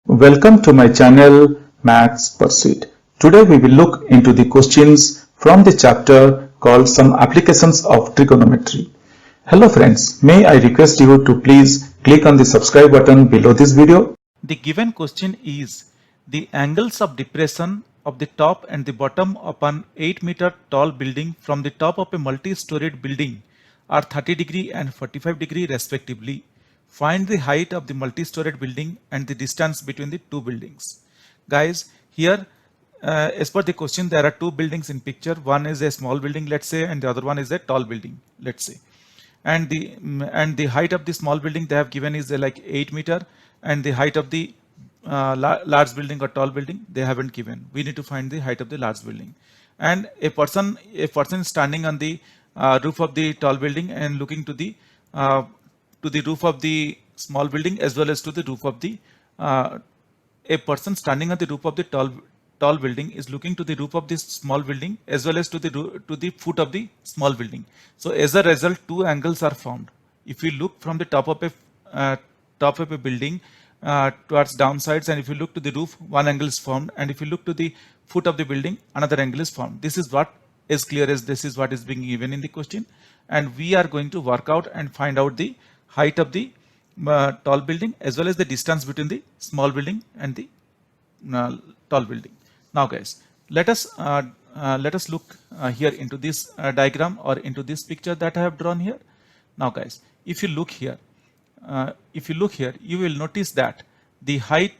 Welcome to my channel Maths Pursuit. Today we will look into the questions from the chapter called Some Applications of Trigonometry. Hello friends, may I request you to please click on the subscribe button below this video. The given question is the angles of depression of the top and the bottom of an 8-meter tall building from the top of a multi-storied building are 30 degree and 45 degree respectively. Find the height of the multi-storied building and the distance between the two buildings. Guys, here as per the question, there are two buildings in picture. One is a small building, let's say, and the other one is a tall building, let's say. And the height of the small building they have given is like 8 meter, and the height of the large building or tall building they haven't given. We need to find the height of the large building. And a person standing on the roof of the tall building and looking to the roof of the small building, as well as to the roof of the a person standing on the roof of the tall building is looking to the roof of this small building as well as to the foot of the small building. So as a result, two angles are formed. If you look from the top of a building towards downsides, and if you look to the roof, one angle is formed, and if you look to the foot of the building, another angle is formed. This is what is clear as this is what is being given in the question, and we are going to work out and find out the height of the tall building as well as the distance between the small building and the tall building. Now guys, let us look here into this diagram or into this picture that I have drawn here. Now guys, if you look here, you will notice that the height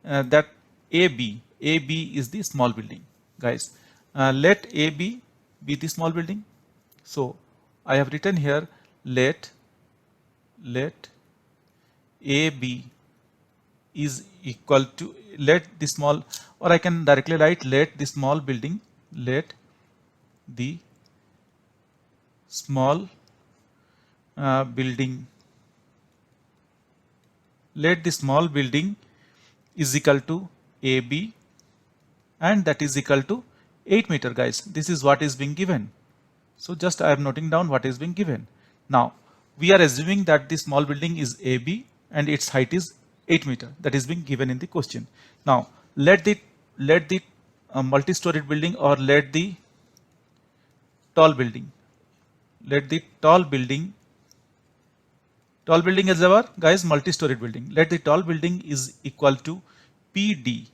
that AB is the small building. Guys, let AB be the small building. So I have written here, let AB is equal to, let the small, or I can directly write, let the small building, let the small building, let the small building is equal to AB, and that is equal to 8 meter. Guys, this is what is being given. So just I am noting down what is being given. Now we are assuming that the small building is AB and its height is 8 meter. That is being given in the question. Now let the multi-storied building, or let the tall building, tall building is our, guys, multi-storied building. Let the tall building is equal to PD,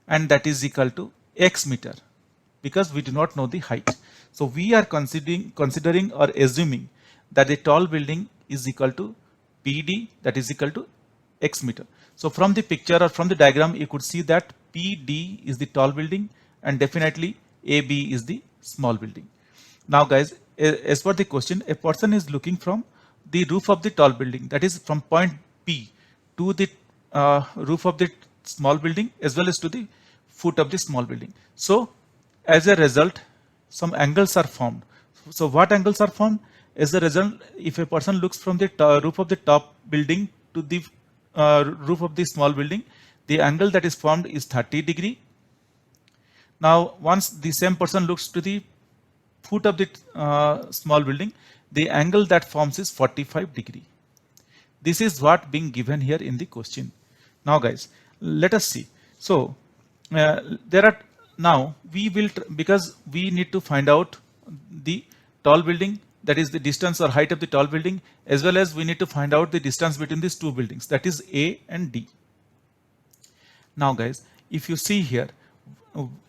and that is equal to X meter, because we do not know the height. So we are considering or assuming that the tall building is equal to PD, that is equal to X meter. So from the picture or from the diagram, you could see that PD is the tall building and definitely AB is the small building. Now guys, as per the question, a person is looking from the roof of the tall building, that is from point P to the roof of the small building as well as to the foot of the small building. So as a result, some angles are formed. So what angles are formed? As a result, if a person looks from the roof of the top building to the roof of the small building, the angle that is formed is 30 degree. Now once the same person looks to the foot of the small building, the angle that forms is 45 degree. This is what being given here in the question. Now guys, let us see. So there are, now we will, because we need to find out the tall building, that is the distance or height of the tall building, as well as we need to find out the distance between these two buildings, that is A and D. Now guys, if you see here,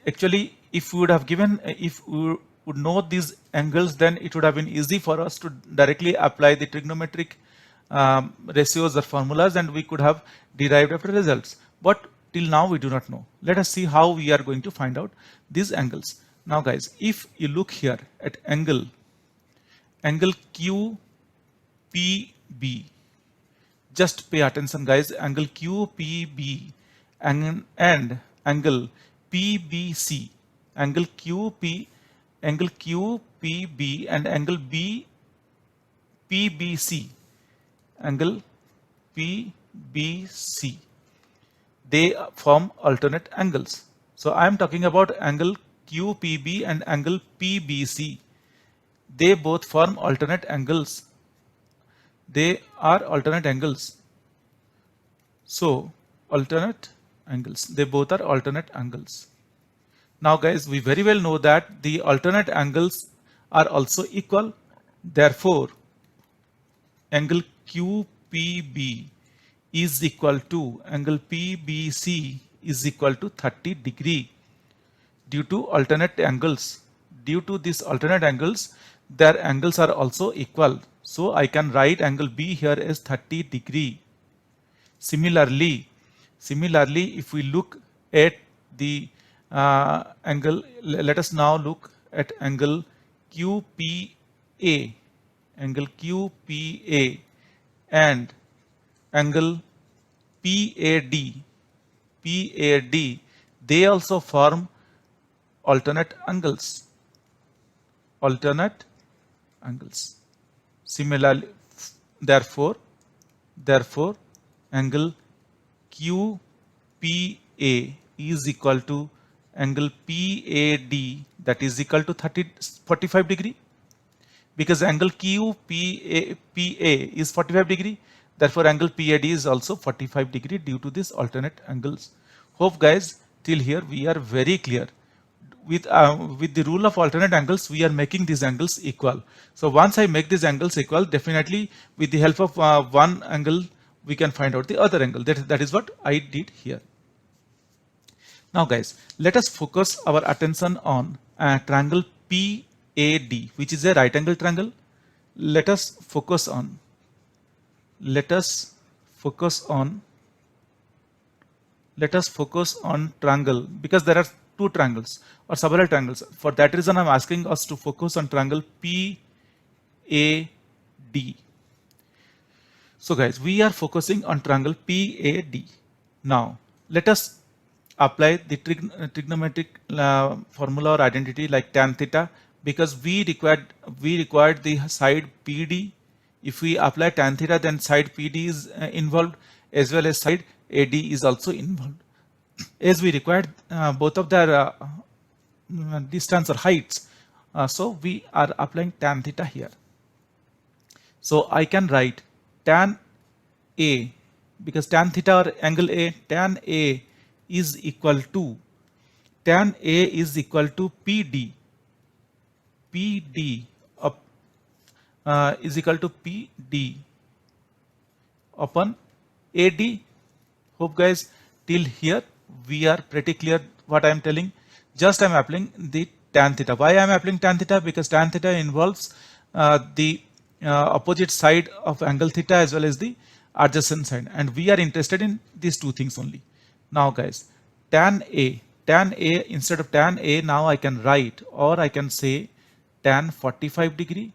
actually if we would have given, if we would know these angles, then it would have been easy for us to directly apply the trigonometric ratios or formulas, and we could have derived after results. But till now we do not know. Let us see how we are going to find out these angles. Now guys, if you look here at angle QPB, just pay attention guys, angle QPB and angle PBC, angle QPB and angle PBC, angle PBC, they form alternate angles. So I am talking about angle QPB and angle PBC. They both form alternate angles. They are alternate angles. So alternate angles. They both are alternate angles. Now guys, we very well know that the alternate angles are also equal. Therefore, angle QPB is equal to angle PBC is equal to 30 degree due to alternate angles. Due to these alternate angles, their angles are also equal. So I can write angle B here as 30 degree. Similarly, if we look at the angle, let us now look at angle QPA, and angle PAD, they also form alternate angles. Similarly, therefore, angle QPA is equal to angle PAD, that is equal to 45 degree, because angle QPA is 45 degree. Therefore, angle PAD is also 45 degree due to these alternate angles. Hope guys, till here we are very clear. With the rule of alternate angles, we are making these angles equal. So once I make these angles equal, definitely with the help of one angle, we can find out the other angle. That is what I did here. Now guys, let us focus our attention on triangle PAD, which is a right angle triangle. Let us focus on triangle, because there are two triangles or several triangles. For that reason, I'm asking us to focus on triangle PAD. So guys, we are focusing on triangle PAD. Now let us apply the trigonometric formula or identity like tan theta, because we required the side PD. If we apply tan theta, then side PD is involved, as well as side AD is also involved. As we required both of their distance or heights, so we are applying tan theta here. So I can write tan A, because tan theta or angle A, tan A is equal to PD. PD is equal to PD upon AD. Hope guys, till here we are pretty clear what I am telling. Just I am applying the tan theta. Why I am applying tan theta? Because tan theta involves the opposite side of angle theta as well as the adjacent side, and we are interested in these two things only. Now guys, tan A, instead of tan A, now I can write, or I can say tan 45 degree.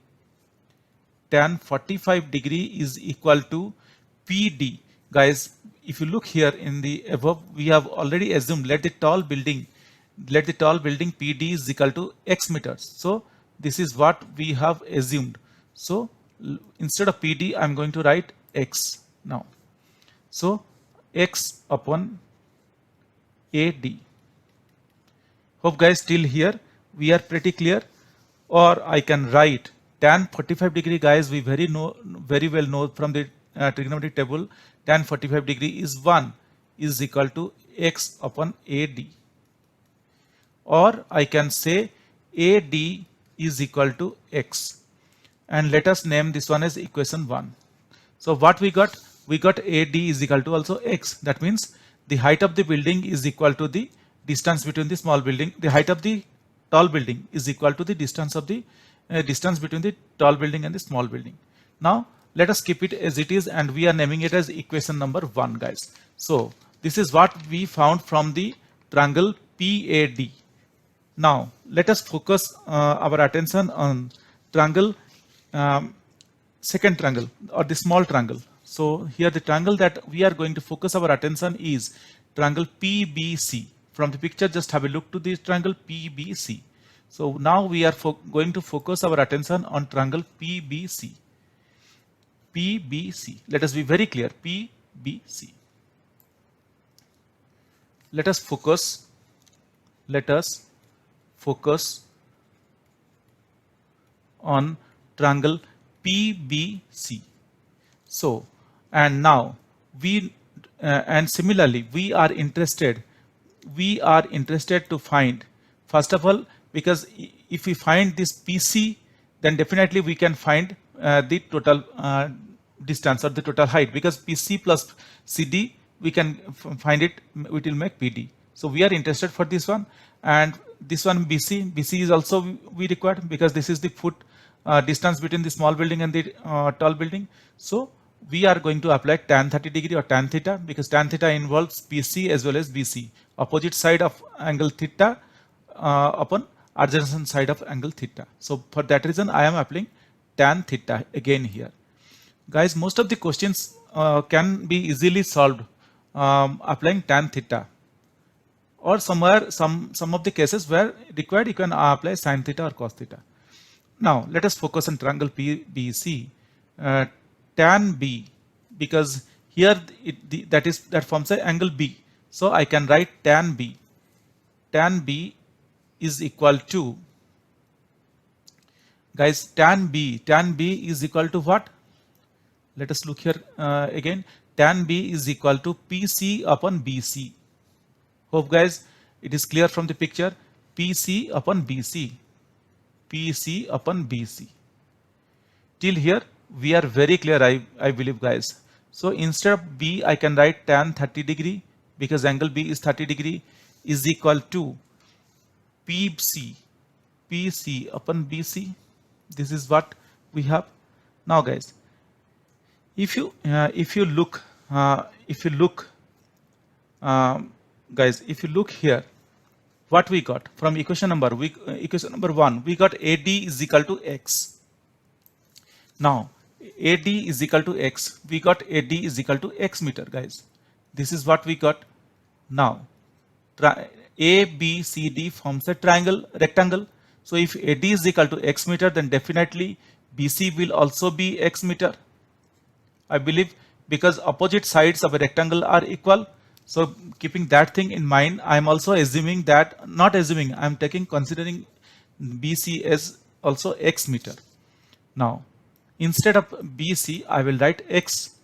Tan 45 degree is equal to PD. Guys, if you look here in the above, we have already assumed, let the tall building PD is equal to x meters. So this is what we have assumed. So instead of PD, I'm going to write x now. So x upon AD. Hope guys, till here we are pretty clear. Or I can write tan 45 degree. Guys, we very well know from the trigonometric table, tan 45 degree is 1 is equal to x upon AD. Or I can say AD is equal to x, and let us name this one as equation 1. So what we got? We got AD is equal to also x. That means the height of the building is equal to the distance between the small building. The height of the tall building is equal to the distance of the distance between the tall building and the small building. Now let us keep it as it is, and we are naming it as equation number 1, guys. So this is what we found from the triangle PAD. Now let us focus our attention on triangle, second triangle, or the small triangle. So here the triangle that we are going to focus our attention is triangle PBC. From the picture, just have a look to this triangle PBC. So now we are going to focus our attention on triangle PBC. PBC. Let us be very clear. PBC. Let us focus on triangle PBC. So, and now we and similarly we are interested to find, first of all, because if we find this PC, then definitely we can find the total distance or the total height, because PC plus CD we can find it, it will make PD. So we are interested for this one, and this one BC is also we required, because this is the foot distance between the small building and the tall building. So we are going to apply tan 30 degree or tan theta, because tan theta involves PC as well as BC, opposite side of angle theta upon adjacent side of angle theta. So for that reason I am applying tan theta again here. Guys, most of the questions can be easily solved applying tan theta, or somewhere some of the cases where required you can apply sin theta or cos theta. Now let us focus on triangle PBC. Tan B, because here that forms an angle B, so I can write tan B. Tan B is equal to, guys, tan B is equal to what? Let us look here again. Tan B is equal to PC upon BC. Hope guys it is clear from the picture. PC upon BC. PC upon BC. Till here we are very clear, I believe, guys. So instead of B I can write tan 30 degree, because angle B is 30 degree, is equal to PC upon BC. This is what we have. Now guys, if you look here, what we got from equation number 1, we got AD is equal to X. Now AD is equal to X, we got AD is equal to X meter, guys. This is what we got. Now ABCD forms a rectangle. So if AD is equal to X meter, then definitely BC will also be X meter, I believe, because opposite sides of a rectangle are equal. So keeping that thing in mind, I am also assuming that, not assuming, I am considering BC as also X meter. Now instead of BC I will write X.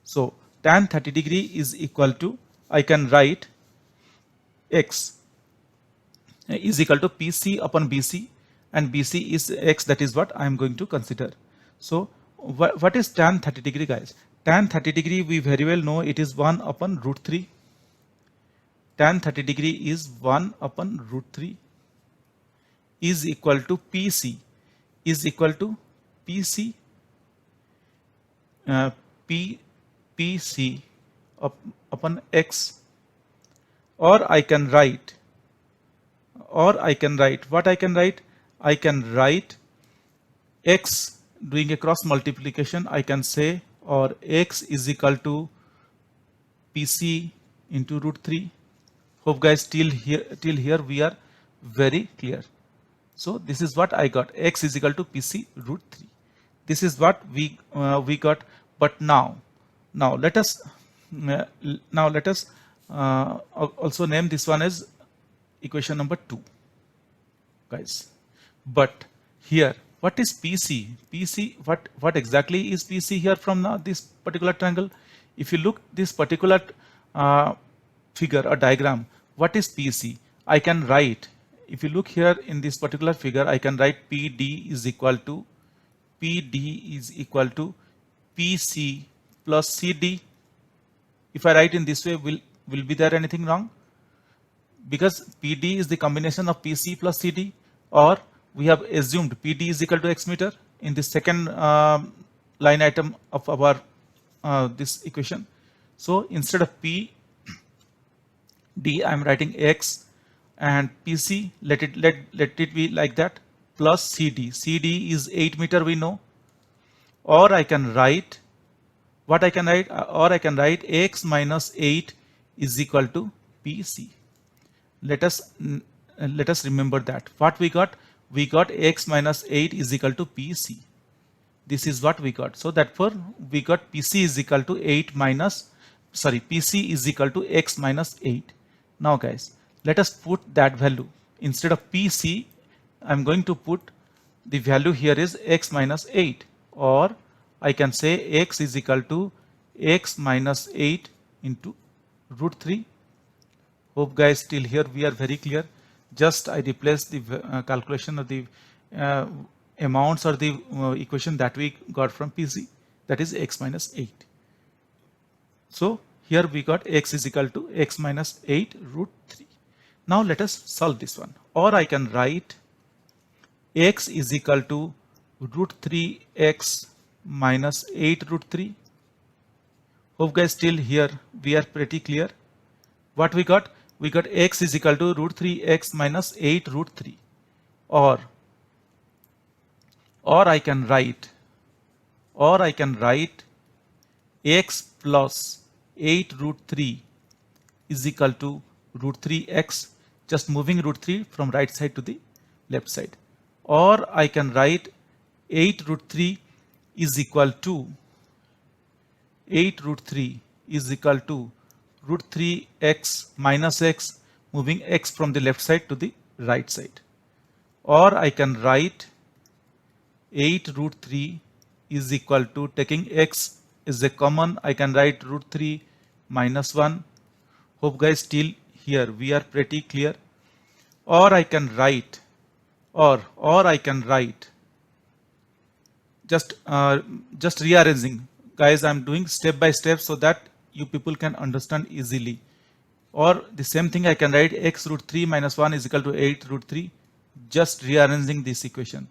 So tan 30 degree is equal to, I can write X is equal to PC upon BC, and BC is X, that is what I am going to consider. So what is tan 30 degree, guys? Tan 30 degree we very well know it is 1 upon root 3. Tan 30 degree is 1 upon root 3 is equal to PC, is equal to PC PC upon X, or I can write what I can write. I can write X, doing a cross multiplication I can say, or X is equal to PC into root 3. Hope guys till here we are very clear. So this is what I got, X is equal to PC root 3. This is what we got. But now let us also name this one as equation number 2, guys. But here, what is PC? PC, what exactly is PC here from now this particular triangle? If you look this particular figure or diagram, what is PC? I can write, if you look here in this particular figure, I can write PD is equal to PC plus CD. If I write in this way, will be there anything wrong? Because PD is the combination of PC plus CD, or we have assumed PD is equal to X meter in the second line item of our this equation. So instead of P D I am writing X, and PC let it be like that, plus CD. CD is 8 meter we know, or I can write what I can write, or I can write X minus 8 is equal to PC. Let us remember that what we got X minus 8 is equal to PC. This is what we got. So therefore we got PC is equal to PC is equal to X minus 8. Now guys, let us put that value. Instead of PC, I'm going to put the value here is X minus 8, or I can say X is equal to X minus 8 into root 3. Hope guys till here we are very clear. Just I replace the calculation of the amounts or the equation that we got from PC, that is x minus 8. So here we got x is equal to x minus 8 root 3. Now let us solve this one. Or I can write x is equal to root 3x minus 8 root 3. Hope guys till here we are pretty clear. What we got? We got x is equal to root 3x minus 8 root 3. Or I can write x plus 8 root 3 is equal to root 3x, just moving root 3 from right side to the left side. Or I can write 8 root 3 is equal to 8 root 3 is equal to root 3x minus x, moving x from the left side to the right side. Or I can write 8 root 3 is equal to, taking x is a common, I can write root 3 minus 1. Hope guys till here we are pretty clear. Or I can write just rearranging. Guys, I'm doing step by step so that you people can understand easily. Or the same thing, I can write x root 3 minus 1 is equal to 8 root 3, just rearranging this equation.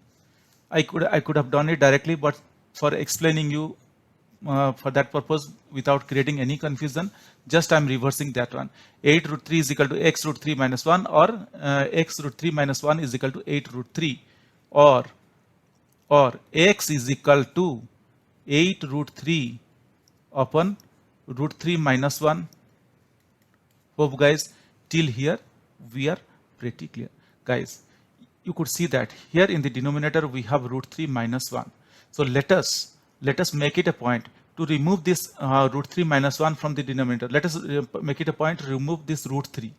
I could have done it directly, but for explaining you for that purpose without creating any confusion, just I'm reversing that one. 8 root 3 is equal to x root 3 minus 1, or x root 3 minus 1 is equal to 8 root 3, or x is equal to 8 root 3 upon root 3 minus 1. Hope guys till here we are pretty clear. Guys, you could see that here in the denominator we have root 3 minus 1. So let us make it a point to remove this root 3 minus 1 from the denominator. Let us make it a point to remove this root 3.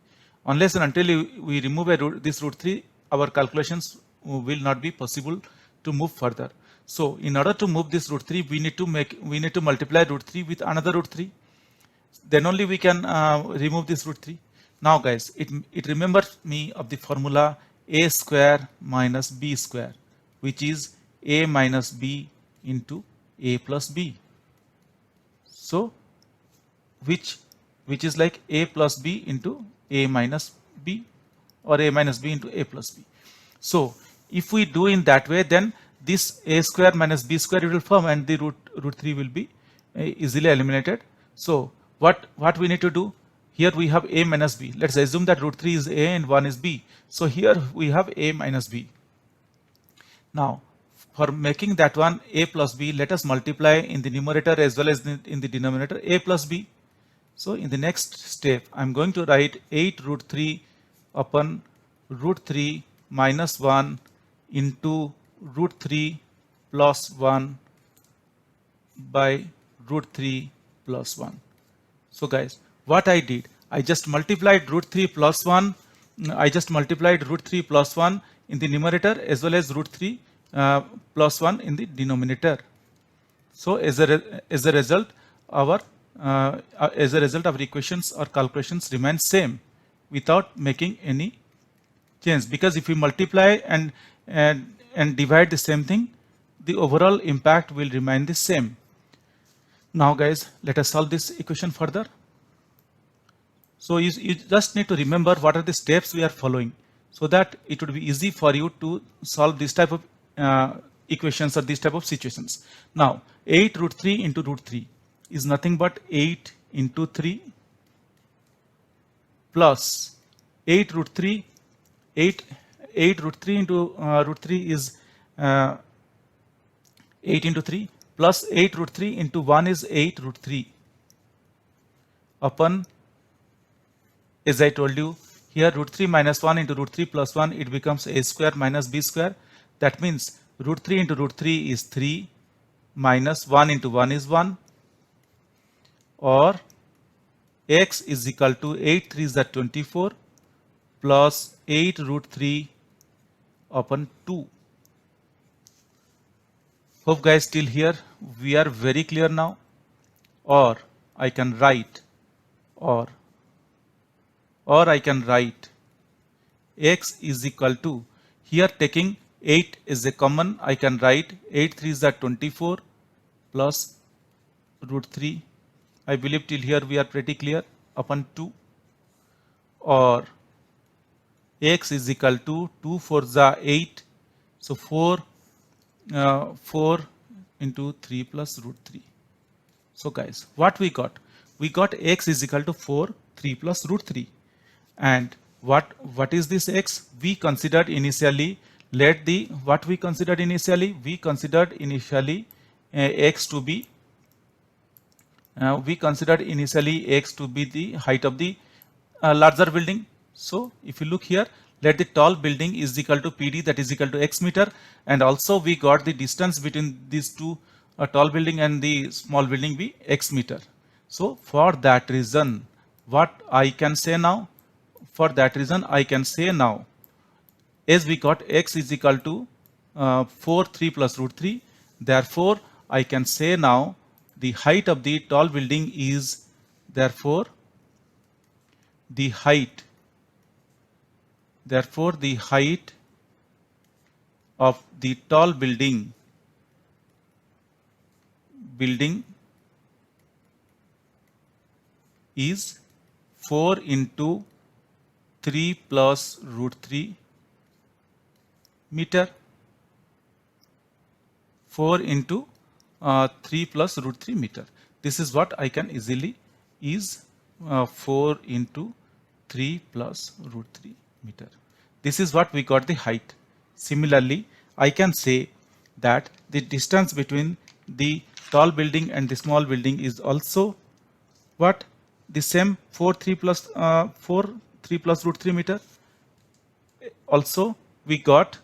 Unless and until we remove this root 3, our calculations will not be possible to move further. So in order to move this root 3, we need to multiply root 3 with another root 3. Then only we can remove this root 3. Now guys, it remembers me of the formula a square minus b square, which is a minus b into a plus b. So which is like a plus b into a minus b, or a minus b into a plus b. So if we do in that way, then this a square minus b square it will form, and the root 3 will be easily eliminated. So what we need to do, here we have a minus b. Let's assume that root 3 is a and 1 is b. So here we have a minus b. Now for making that one a plus b, let us multiply in the numerator as well as in the denominator a plus b. So in the next step, I'm going to write 8 root 3 upon root 3 minus 1 into root 3 plus 1 by root 3 plus 1. So guys, what I did, I just multiplied root 3 plus 1. I just multiplied root 3 plus 1 in the numerator as well as root 3 plus 1 in the denominator. So as a result, our equations or calculations remain same without making any change, because if we multiply and divide the same thing, the overall impact will remain the same. Now guys, let us solve this equation further. So you just need to remember what are the steps we are following, so that it would be easy for you to solve this type of equations or this type of situations. Now 8 root 3 into root 3 is nothing but 8 into 3 plus 8 root 3 root 3 into root 3 is 8 into 3 plus 8 root 3 into 1 is 8 root 3 upon, as I told you, here root 3 minus 1 into root 3 plus 1, it becomes a square minus b square. That means root 3 into root 3 is 3 minus 1 into 1 is 1, or x is equal to 8 3 is that 24 plus 8 root 3 upon 2. Hope guys till here we are very clear now. Or I can write or I can write x is equal to, here taking 8 is a common, I can write 8 3s are 24 plus root 3. I believe till here we are pretty clear, upon 2, or x is equal to 2 4s are 8, so 4 into 3 plus root 3. So guys, what we got? We got x is equal to 4 3 plus root 3. And what is this x? We considered initially, we considered initially x to be the height of the larger building. So if you look here, let the tall building is equal to PD, that is equal to x meter, and also we got the distance between these two tall building and the small building be x meter. So for that reason, what I can say now? For that reason, I can say now, as we got x is equal to 4 3 plus root 3, therefore I can say now the height of the tall building is, therefore the height of the tall building is 4 into 3 plus root 3 meter. 4 into 3 plus root 3 meter. This is what I can easily is 4 into 3 plus root 3 meter. This is what we got the height. Similarly, I can say that the distance between the tall building and the small building is also what? The same 4 3 plus root 3 meter. Also we got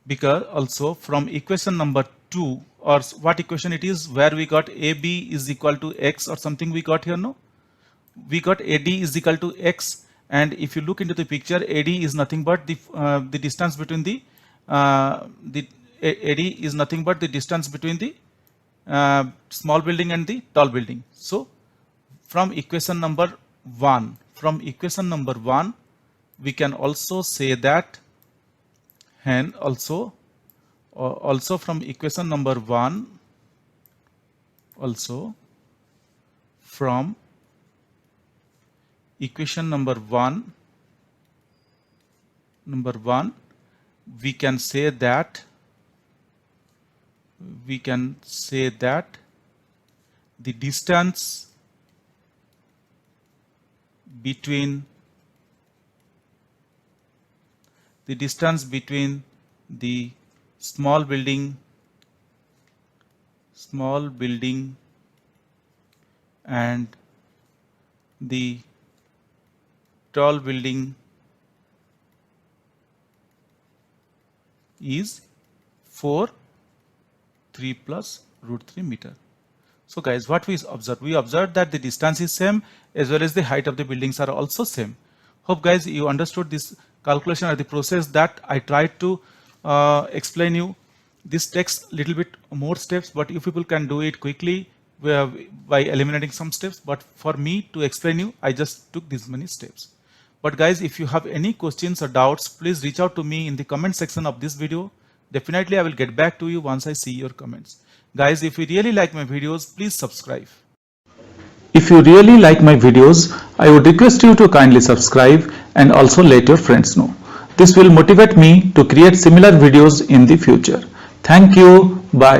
because from equation number 2, or what equation it is, where we got AB is equal to x or something we got here, no? We got AD is equal to x, and if you look into the picture, AD is nothing but the distance between the small building and the tall building. So from equation number 1, we can also say that, and also from equation number 1, we can say that the distance between the small building and the tall building is 4 3 plus root 3 meter. So guys, what we observed? We observed that the distance is same as well as the height of the buildings are also same. Hope guys you understood this calculation or the process that I tried to explain you. This takes a little bit more steps, but you people can do it quickly by eliminating some steps. But for me to explain you, I just took these many steps. But guys, if you have any questions or doubts, please reach out to me in the comment section of this video. Definitely I will get back to you once I see your comments. Guys, if you really like my videos, please subscribe. If you really like my videos, I would request you to kindly subscribe and also let your friends know. This will motivate me to create similar videos in the future. Thank you. Bye.